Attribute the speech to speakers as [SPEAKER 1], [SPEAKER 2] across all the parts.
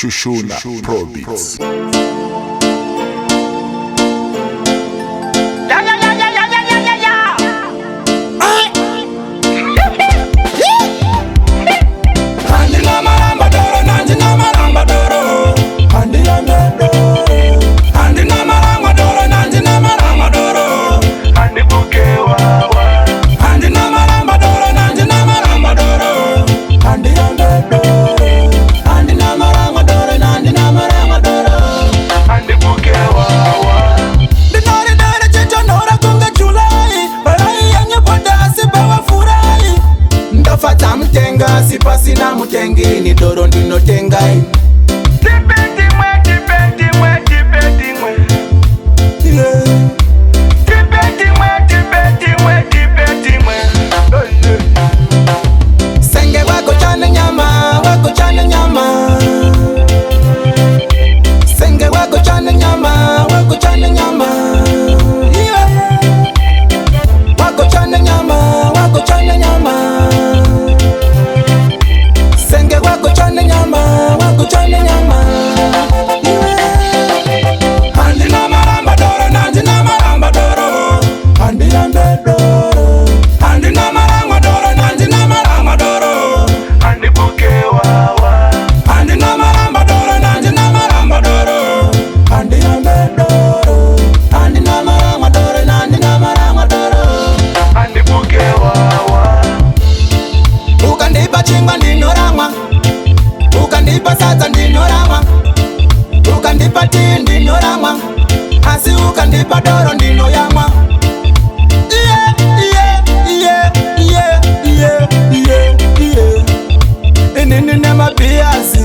[SPEAKER 1] Shushuna Pro Beats.
[SPEAKER 2] Sipasi na mutengi ni doro ndino tengai.
[SPEAKER 3] Tipeti mwe, tipeti mwe, tipeti mwe.
[SPEAKER 2] Yeah.
[SPEAKER 3] Tipeti mwe, tipeti mwe, tipeti mwe.
[SPEAKER 2] Senge wako chane nyama, wako chane nyama. Senge wako chane nyama, wako chane nyama. Yeah. Wako chane nyama, wako chane nyama. Senge wako chane nyama, wako chane nyama. Yeah. Andi na maramba doro, nandi na maramba doro. Andi na doro. Andi na maramba doro, nandi na maramba doro.
[SPEAKER 3] Andi buke wawa.
[SPEAKER 2] Andi na maramba doro, nandi na maramba doro. Andi na doro. Andi na maramba doro, nandi na maramba doro.
[SPEAKER 3] Andi buke wawa.
[SPEAKER 2] Ukandipa chingwa ndinorama, ukandipa sadza ndinorama, ukandipa tii ndinorama, asi ukandipa doro ndinoyamwa. Yeah, yeah, yeah, yeah, yeah, yeah, yeah. Inini nemapiasi.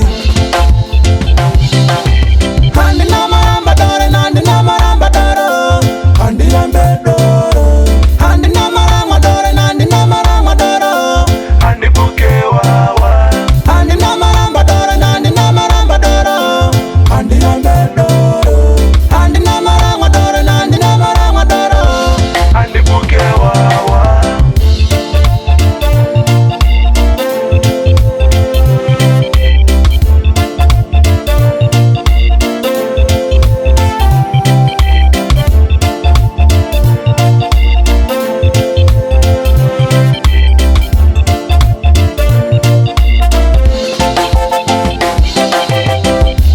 [SPEAKER 2] Andi na maramba doro, nandi na maramba doro. Andi na doro. Andi na maramba doro, nandi na maramba doro.
[SPEAKER 3] Andi buke wawa.
[SPEAKER 2] Andi na maramba doro, nandi na maramba doro. Andi na doro. Andi na maramba doro, nandi na maramba doro.
[SPEAKER 3] Andi buke wawa.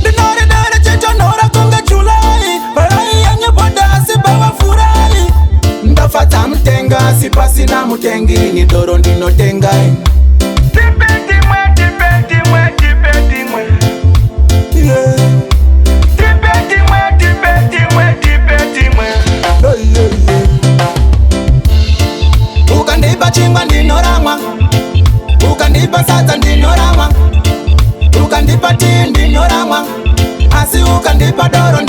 [SPEAKER 2] Dinore dore chicho nora kunga chulai. Barai yanyo boda sibawa furai. Ndafata mtenga sipasi na mutengi ni doro ndino tengai.
[SPEAKER 3] Tipeti mwe, tipeti mwe, tipeti mwe.
[SPEAKER 2] Yeah.
[SPEAKER 3] Tipeti mwe, tipeti mwe, tipeti mwe.
[SPEAKER 2] Hey, yeah, yeah. Ukandipa chingwa ndinorama, ukandipa sadza ndinorama, ukandipa tii ndinorama, asi ukandipa doro